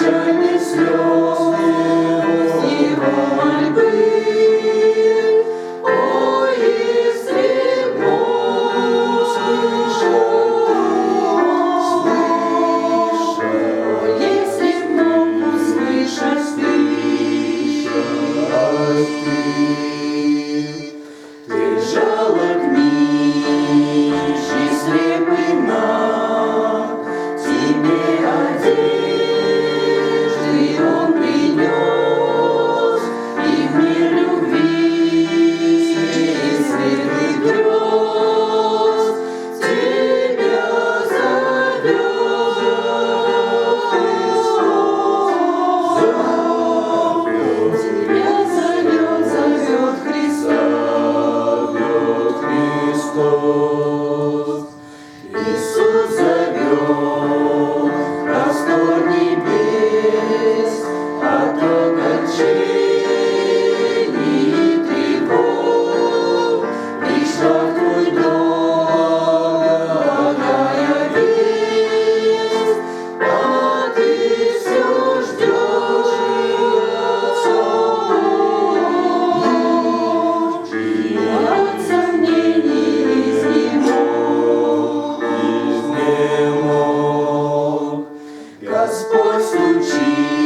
Молчание слез его мольбы. О, если Бог слышал, если Бог услышишь ты жалок нищий, слепый на тебе одежды он принес, и в мир любви светлых грез тебя зовет Христос. Тебя зовет Христос. Иисус зовет простор небес от огорчений и тревог. Пришла в твой дом благая весть, а ты все ждешь и от сомнений изнемог. Господь стучит.